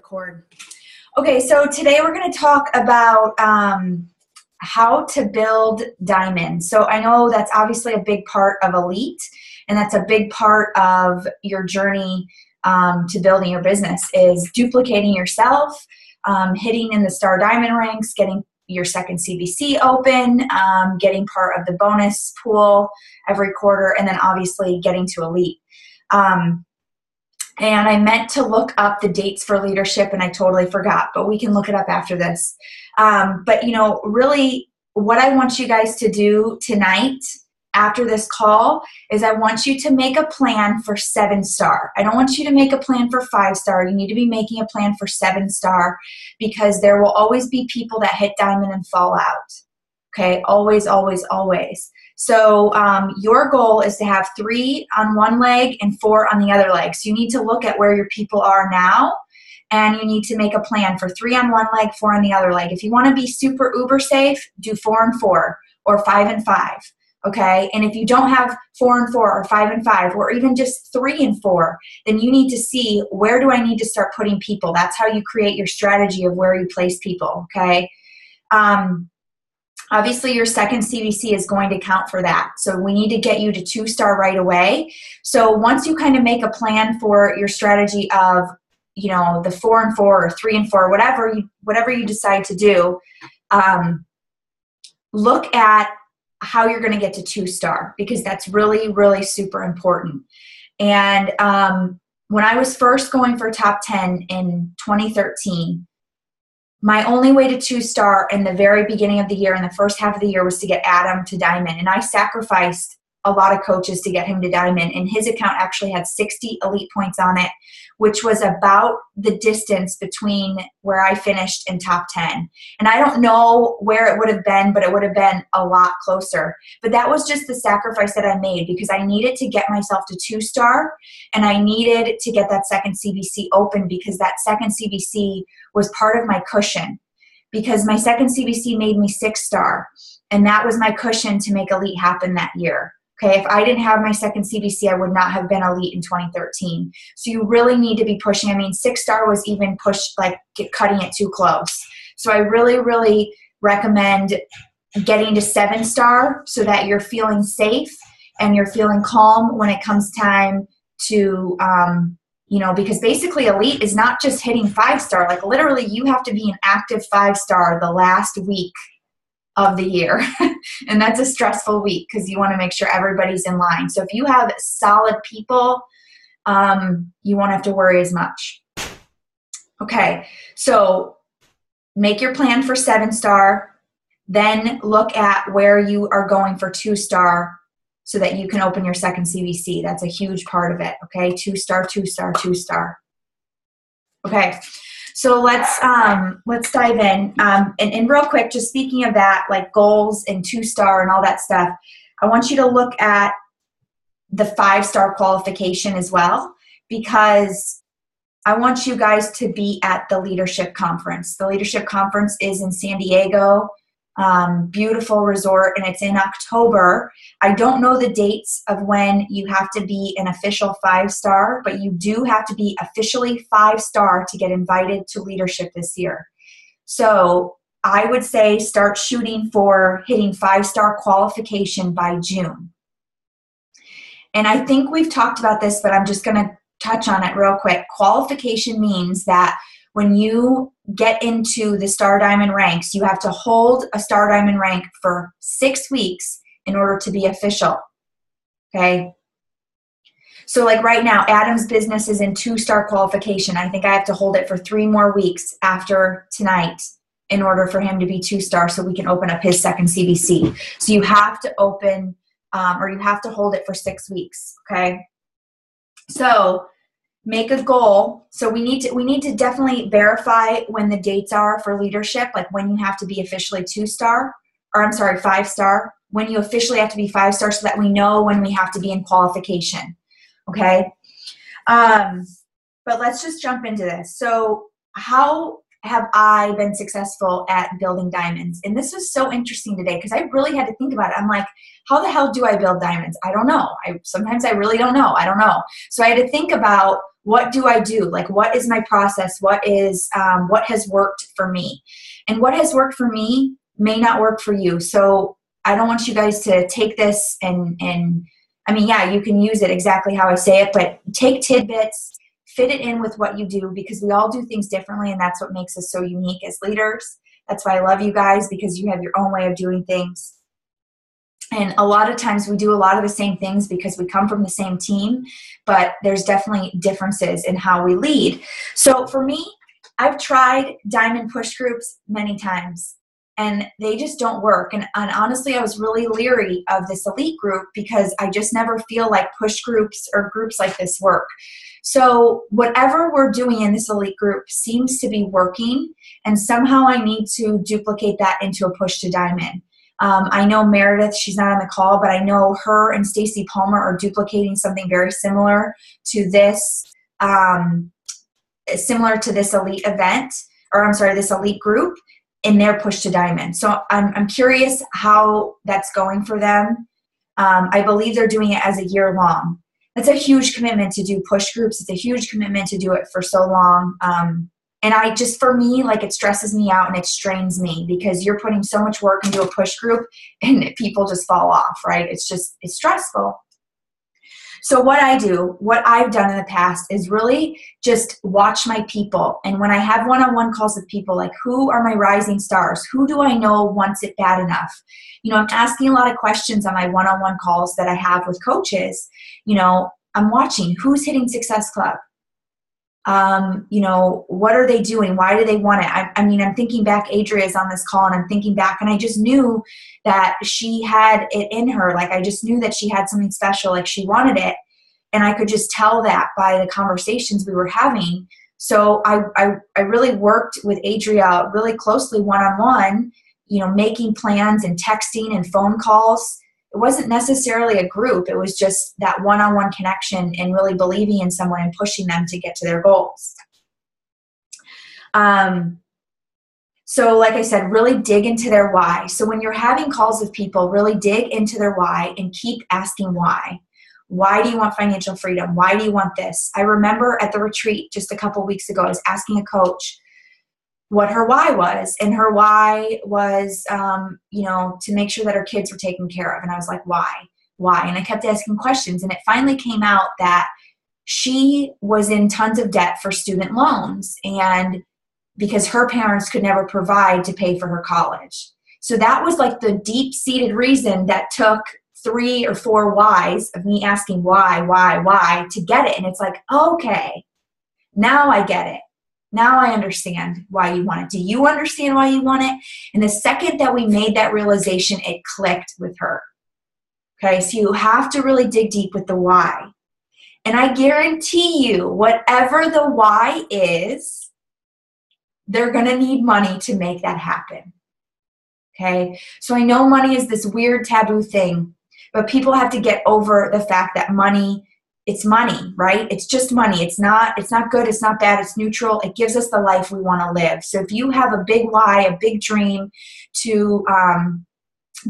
record. Okay, so today we're going to talk about how to build diamonds. So I know that's obviously a big part of Elite, and that's a big part of your journey to building your business is duplicating yourself, hitting in the Star Diamond ranks, getting your second CBC open, getting part of the bonus pool every quarter, and then obviously getting to Elite. And I meant to look up the dates for leadership and I totally forgot, but we can look it up after this. But you know, really what I want you guys to do tonight after this call is I want you to make a plan for 7-star. I don't want you to make a plan for 5-star. You need to be making a plan for 7-star because there will always be people that hit diamond and fall out. Okay, always, always, always. So your goal is to have 3 on one leg and 4 on the other leg. So you need to look at where your people are now, and you need to make a plan for 3 on one leg, 4 on the other leg. If you want to be super uber safe, do 4 and 4 or 5 and 5. Okay, and if you don't have 4 and 4 or 5 and 5 or even just 3 and 4, then you need to see where do I need to start putting people. That's how you create your strategy of where you place people. Okay. Obviously, your second CBC is going to count for that. So we need to get you to 2-star right away. So once you kind of make a plan for your strategy of, you know, the 4 and 4 or 3 and 4, whatever you decide to do, look at how you're going to get to 2-star because that's really, really super important. And when I was first going for top 10 in 2013, my only way to 2-star in the very beginning of the year, in the first half of the year, was to get Adam to diamond. And I sacrificed a lot of coaches to get him to diamond. And his account actually had 60 elite points on it, which was about the distance between where I finished and top 10. And I don't know where it would have been, but it would have been a lot closer. But that was just the sacrifice that I made because I needed to get myself to 2-star and I needed to get that second CBC open because that second CBC was part of my cushion because my second CBC made me 6-star and that was my cushion to make Elite happen that year. Okay, if I didn't have my second CBC, I would not have been Elite in 2013. So you really need to be pushing. I mean, 6-star was even pushed, like cutting it too close. So I really, really recommend getting to 7-star so that you're feeling safe and you're feeling calm when it comes time to, you know, because basically Elite is not just hitting 5-star. Like literally you have to be an active 5-star the last week of the year. And that's a stressful week because you want to make sure everybody's in line. So if you have solid people, you won't have to worry as much. Okay, so make your plan for 7-star, then look at where you are going for 2-star so that you can open your second CBC. That's a huge part of it. Okay, 2-star, 2-star, 2-star. Okay. So let's dive in. And real quick, just speaking of that, like goals and 2-star and all that stuff, I want you to look at the 5-star qualification as well, because I want you guys to be at the leadership conference. The leadership conference is in San Diego, beautiful resort, and it's in October. I don't know the dates of when you have to be an official 5-star, but you do have to be officially 5-star to get invited to leadership this year. So I would say start shooting for hitting 5-star qualification by June. And I think we've talked about this, but I'm just going to touch on it real quick. Qualification means that when you get into the Star Diamond ranks, you have to hold a Star Diamond rank for 6 weeks in order to be official. Okay? So like right now, Adam's business is in 2-star qualification. I think I have to hold it for 3 more weeks after tonight in order for him to be 2-star so we can open up his second CBC. So you have to open or you have to hold it for 6 weeks. Okay? So make a goal. So we need to definitely verify when the dates are for leadership, like when you have to be officially 2-star, or I'm sorry, 5-star, when you officially have to be 5-star so that we know when we have to be in qualification. Okay. But let's just jump into this. So how have I been successful at building diamonds? And this was so interesting today because I really had to think about it. I'm like, how the hell do I build diamonds? I don't know. Sometimes I really don't know. I don't know. So I had to think about, what do I do? Like, what is my process? What has worked for me? And what has worked for me may not work for you. So I don't want you guys to take this and I mean, yeah, you can use it exactly how I say it, but take tidbits, fit it in with what you do, because we all do things differently, and that's what makes us so unique as leaders. That's why I love you guys, because you have your own way of doing things. And a lot of times we do a lot of the same things because we come from the same team, but there's definitely differences in how we lead. So for me, I've tried diamond push groups many times, and they just don't work. And honestly, I was really leery of this elite group because I just never feel like push groups or groups like this work. So whatever we're doing in this elite group seems to be working, and somehow I need to duplicate that into a push to diamond. I know Meredith, she's not on the call, but I know her and Stacy Palmer are duplicating something very similar to this, elite event, or I'm sorry, this elite group in their push to diamond. So I'm curious how that's going for them. I believe they're doing it as a year long. It's a huge commitment to do push groups. It's a huge commitment to do it for so long. And for me, like, it stresses me out and it strains me because you're putting so much work into a push group and people just fall off, right? It's stressful. So what I've done in the past is really just watch my people. And when I have one-on-one calls with people, like, who are my rising stars? Who do I know wants it bad enough? I'm asking a lot of questions on my one-on-one calls that I have with coaches. I'm watching who's hitting Success Club. What are they doing? Why do they want it? I'm thinking back, Adria's on this call, and I'm thinking back, and I just knew that she had it in her. Like, I just knew that she had something special, like she wanted it. And I could just tell that by the conversations we were having. So I really worked with Adria really closely one-on-one, making plans and texting and phone calls. It wasn't necessarily a group. It was just that one-on-one connection and really believing in someone and pushing them to get to their goals. So like I said, really dig into their why. So when you're having calls with people, really dig into their why and keep asking why. Why do you want financial freedom? Why do you want this? I remember at the retreat just a couple weeks ago, I was asking a coach what her why was. And her why was, to make sure that her kids were taken care of. And I was like, why? And I kept asking questions. And it finally came out that she was in tons of debt for student loans, and because her parents could never provide to pay for her college. So that was like the deep-seated reason that took 3 or 4 whys of me asking why to get it. And it's like, okay, now I get it. Now I understand why you want it. Do you understand why you want it? And the second that we made that realization, it clicked with her. Okay, so you have to really dig deep with the why. And I guarantee you, whatever the why is, they're going to need money to make that happen. Okay, so I know money is this weird taboo thing, but people have to get over the fact that money, it's money, right? It's just money. It's not good. It's not bad. It's neutral. It gives us the life we want to live. So if you have a big why, a big dream to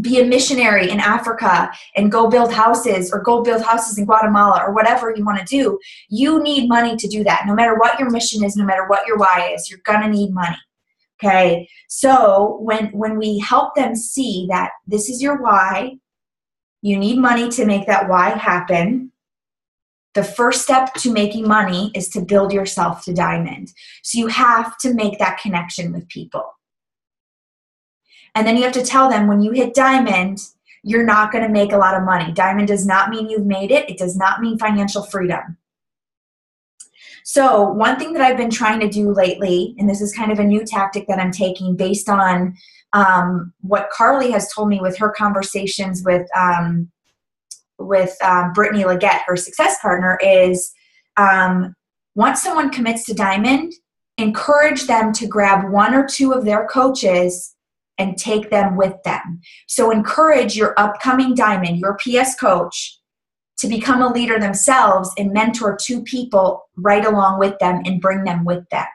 be a missionary in Africa and go build houses in Guatemala or whatever you want to do, you need money to do that. No matter what your mission is, no matter what your why is, you're going to need money. Okay. So when we help them see that this is your why, you need money to make that why happen. The first step to making money is to build yourself to diamond. So you have to make that connection with people. And then you have to tell them when you hit diamond, you're not going to make a lot of money. Diamond does not mean you've made it. It does not mean financial freedom. So one thing that I've been trying to do lately, and this is kind of a new tactic that I'm taking based on what Carly has told me with her conversations with Brittany Leggett, her success partner, is once someone commits to diamond, encourage them to grab 1 or 2 of their coaches and take them with them. So encourage your upcoming diamond, your PS coach, to become a leader themselves and mentor 2 people right along with them and bring them with them.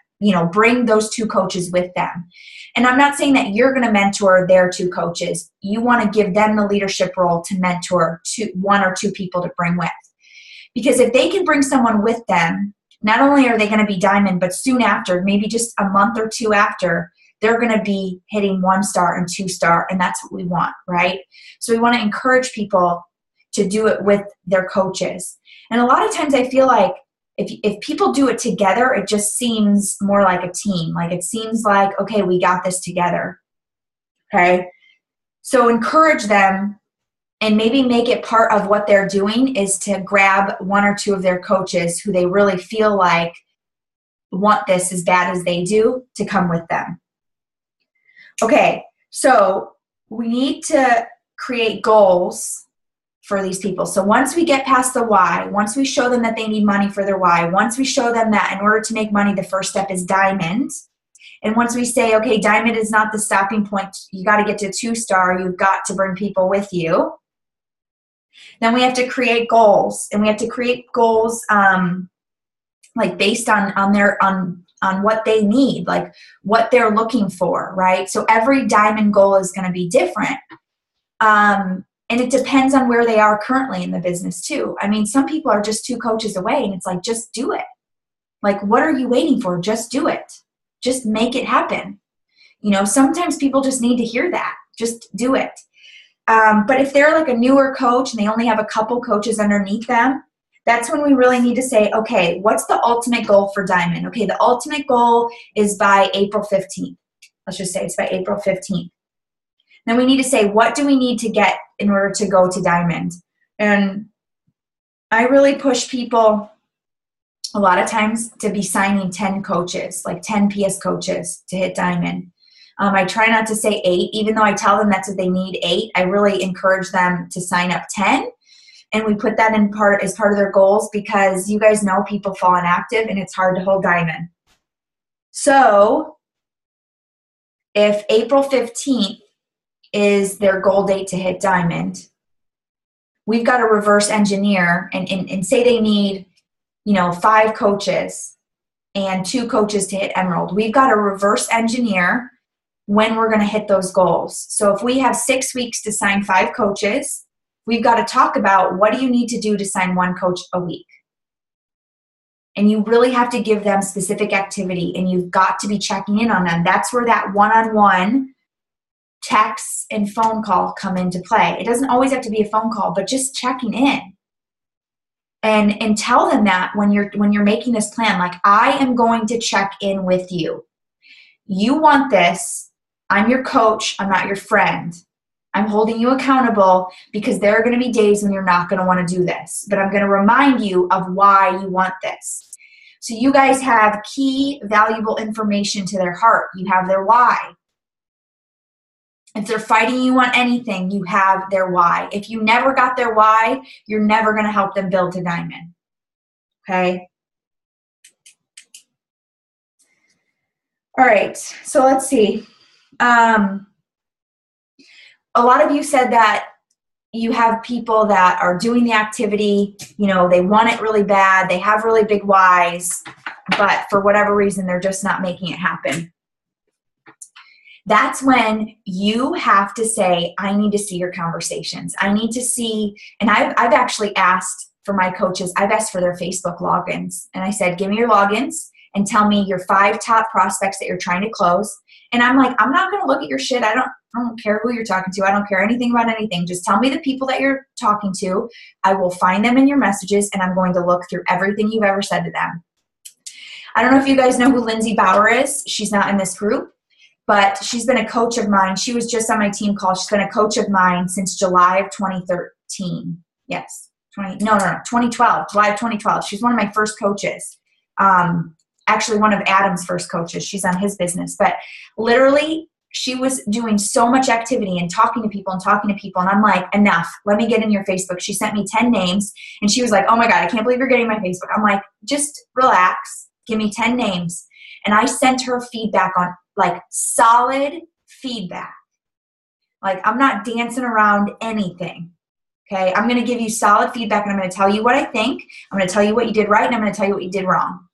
bring those two coaches with them. And I'm not saying that you're going to mentor their two coaches. You want to give them the leadership role to mentor one or two people to bring with. Because if they can bring someone with them, not only are they going to be diamond, but soon after, maybe just a month or two after, they're going to be hitting 1-star and 2-star, and that's what we want, right? So we want to encourage people to do it with their coaches. And a lot of times I feel like if people do it together, it just seems more like a team. Like it seems like, okay, we got this together, okay? So encourage them and maybe make it part of what they're doing is to grab one or two of their coaches who they really feel like want this as bad as they do to come with them. Okay, so we need to create goals for these people. So once we get past the why, once we show them that they need money for their why, once we show them that in order to make money, the first step is diamond. And once we say, okay, diamond is not the stopping point, you got to get to 2-star, you've got to bring people with you. Then we have to create goals, and we have to create goals like based on what they need, like what they're looking for, right? So every diamond goal is going to be different. And it depends on where they are currently in the business too. I mean, some people are just 2 coaches away, and it's like, just do it. Like, what are you waiting for? Just do it. Just make it happen. Sometimes people just need to hear that. Just do it. But if they're like a newer coach and they only have a couple coaches underneath them, that's when we really need to say, okay, what's the ultimate goal for diamond? Okay, the ultimate goal is by April 15th. Let's just say it's by April 15th. Then we need to say, what do we need to get in order to go to diamond? And I really push people a lot of times to be signing 10 coaches, like 10 PS coaches to hit diamond. I try not to say 8, even though I tell them that's what they need 8. I really encourage them to sign up 10. And we put that as part of their goals because you guys know people fall inactive and it's hard to hold diamond. So if April 15th is their goal date to hit diamond, we've got to reverse engineer and say they need, 5 coaches and 2 coaches to hit emerald. We've got to reverse engineer when we're going to hit those goals. So if we have 6 weeks to sign 5 coaches, we've got to talk about what do you need to do to sign 1 coach a week. And you really have to give them specific activity, and you've got to be checking in on them. That's where that one-on-one text and phone call come into play. It doesn't always have to be a phone call, but just checking in. And tell them that when you're making this plan, like, I am going to check in with you. You want this. I'm your coach. I'm not your friend. I'm holding you accountable because there are going to be days when you're not going to want to do this. But I'm going to remind you of why you want this. So you guys have key, valuable information to their heart. You have their why. If they're fighting you on anything, you have their why. If you never got their why, you're never going to help them build to diamond. Okay? All right, so let's see. A lot of you said that you have people that are doing the activity, they want it really bad, they have really big whys, but for whatever reason, they're just not making it happen. That's when you have to say, I need to see your conversations. I need to see, and I've actually asked for my coaches, I've asked for their Facebook logins. And I said, give me your logins and tell me your 5 top prospects that you're trying to close. And I'm like, I'm not going to look at your shit. I don't care who you're talking to. I don't care anything about anything. Just tell me the people that you're talking to. I will find them in your messages, and I'm going to look through everything you've ever said to them. I don't know if you guys know who Lindsay Bauer is. She's not in this group, but she's been a coach of mine. She was just on my team call. She's been a coach of mine since July of 2013. Yes. 2012. July of 2012. She's one of my first coaches. Actually, one of Adam's first coaches. She's on his business. But literally, she was doing so much activity and talking to people. And I'm like, enough. Let me get in your Facebook. She sent me 10 names. And she was like, oh, my God, I can't believe you're getting my Facebook. I'm like, just relax. Give me 10 names. And I sent her feedback on, like, solid feedback. Like, I'm not dancing around anything. Okay? I'm going to give you solid feedback, and I'm going to tell you what I think. I'm going to tell you what you did right, and I'm going to tell you what you did wrong.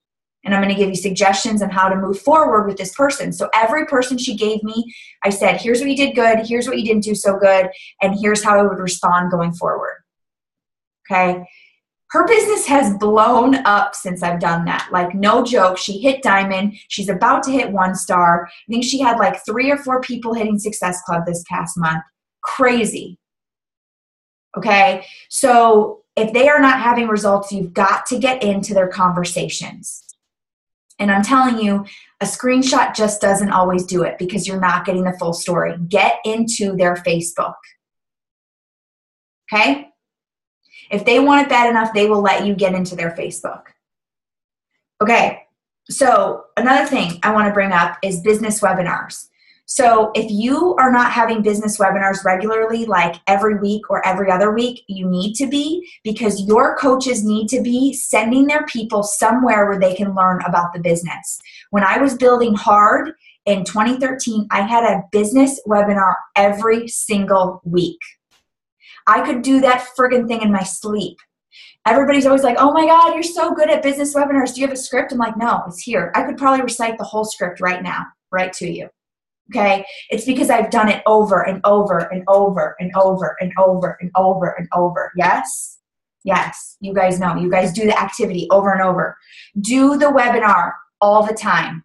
And I'm going to give you suggestions on how to move forward with this person. So every person she gave me, I said, here's what you did good, here's what you didn't do so good, and here's how I would respond going forward. Okay? Her business has blown up since I've done that. Like, no joke. She hit diamond. She's about to hit 1 star. I think she had like 3 or 4 people hitting Success Club this past month. Crazy. Okay? So if they are not having results, you've got to get into their conversations. And I'm telling you, a screenshot just doesn't always do it because you're not getting the full story. Get into their Facebook. Okay? If they want it bad enough, they will let you get into their Facebook. Okay, so another thing I want to bring up is business webinars. So if you are not having business webinars regularly, like every week or every other week, you need to be, because your coaches need to be sending their people somewhere where they can learn about the business. When I was building hard in 2013, I had a business webinar every single week. I could do that friggin' thing in my sleep. Everybody's always like, oh my God, you're so good at business webinars. Do you have a script? I'm like, no, it's here. I could probably recite the whole script right now, right to you. Okay? It's because I've done it over and over and over and over and over and over and over. Yes? Yes. You guys know. You guys do the activity over and over. Do the webinar all the time.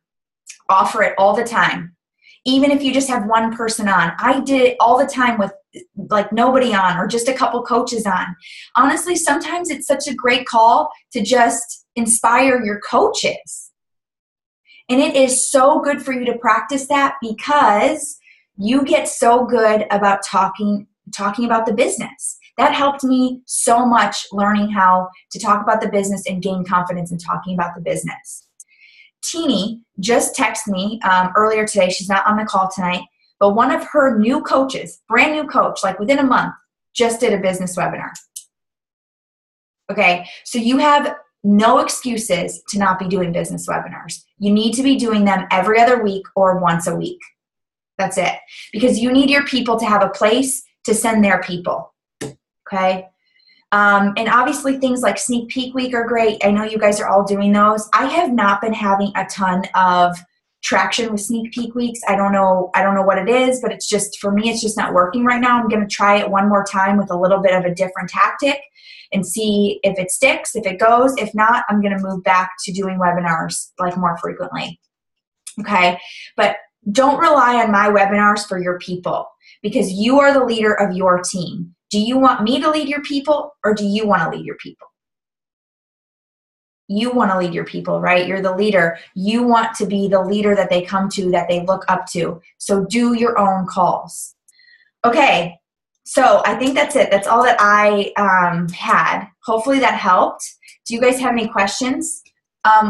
Offer it all the time. Even if you just have one person on. I did it all the time with like nobody on or just a couple coaches on. Honestly, sometimes it's such a great call to just inspire your coaches. And it is so good for you to practice that because you get so good about talking about the business. That helped me so much learning how to talk about the business and gain confidence in talking about the business. Teeny just texted me earlier today. She's not on the call tonight. But one of her new coaches, brand new coach, like within a month, just did a business webinar. Okay, so you have no excuses to not be doing business webinars. You need to be doing them every other week or once a week. That's it. Because you need your people to have a place to send their people. Okay? And obviously things like Sneak Peek Week are great. I know you guys are all doing those. I have not been having a ton of traction with Sneak Peek Weeks. I don't know what it is, but it's just, for me, it's just not working right now. I'm going to try it one more time with a little bit of a different tactic and see if it sticks, if it goes. If not, I'm going to move back to doing webinars like more frequently. Okay. But don't rely on my webinars for your people because you are the leader of your team. Do you want me to lead your people or do you want to lead your people? You want to lead your people, right? You're the leader. You want to be the leader that they come to, that they look up to. So do your own calls. Okay, so I think that's it. That's all that I had. Hopefully that helped. Do you guys have any questions?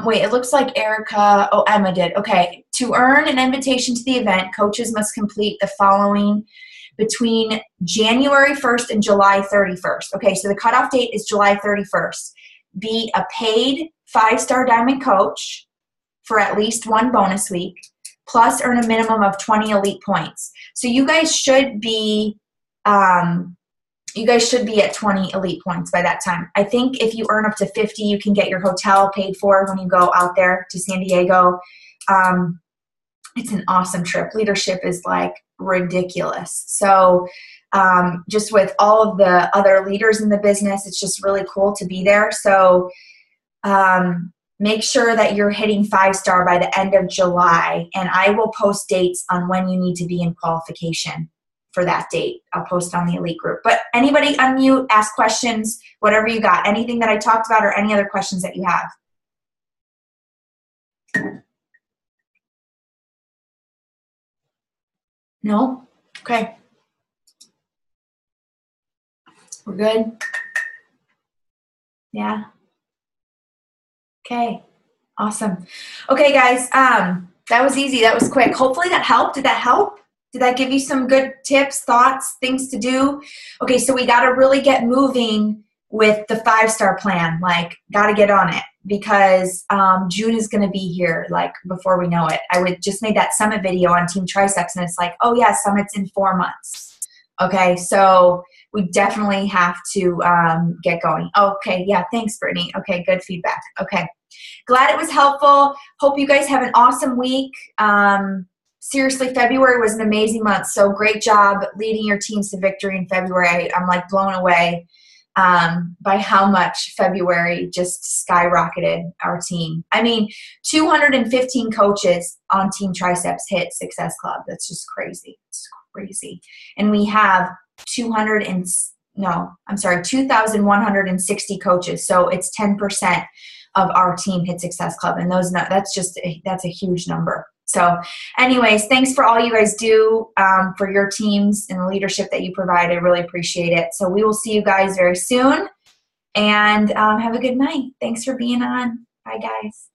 Wait, it looks like Emma did. Okay, to earn an invitation to the event, coaches must complete the following between January 1st and July 31st. Okay, so the cutoff date is July 31st. Be a paid 5-star diamond coach for at least 1 bonus week, plus earn a minimum of 20 elite points. So you guys should be at 20 elite points by that time. I think if you earn up to 50, you can get your hotel paid for when you go out there to San Diego. It's an awesome trip. Leadership is like ridiculous. So just with all of the other leaders in the business, it's just really cool to be there. So make sure that you're hitting 5-star by the end of July, and I will post dates on when you need to be in qualification for that date. I'll post on the elite group. But anybody unmute, ask questions, whatever you got, anything that I talked about or any other questions that you have. No? Okay. We're good? Yeah? Okay. Awesome. Okay, guys. That was easy. That was quick. Hopefully that helped. Did that help? Did that give you some good tips, thoughts, things to do? Okay, so we got to really get moving with the 5-star plan. Like, got to get on it because June is going to be here, like, before we know it. I just made that summit video on Team Triceps, and it's like, oh, yeah, summit's in 4 months. Okay, so we definitely have to get going. Okay, yeah, thanks, Brittany. Okay, good feedback. Okay, glad it was helpful. Hope you guys have an awesome week. Seriously, February was an amazing month, so great job leading your teams to victory in February. I'm like blown away by how much February just skyrocketed our team. I mean, 215 coaches on Team Triceps hit Success Club. That's just crazy. It's crazy. And we have 2,160 coaches. So it's 10% of our team hit Success Club. And that's a huge number. So anyways, thanks for all you guys do for your teams and the leadership that you provide. I really appreciate it. So we will see you guys very soon, and have a good night. Thanks for being on. Bye, guys.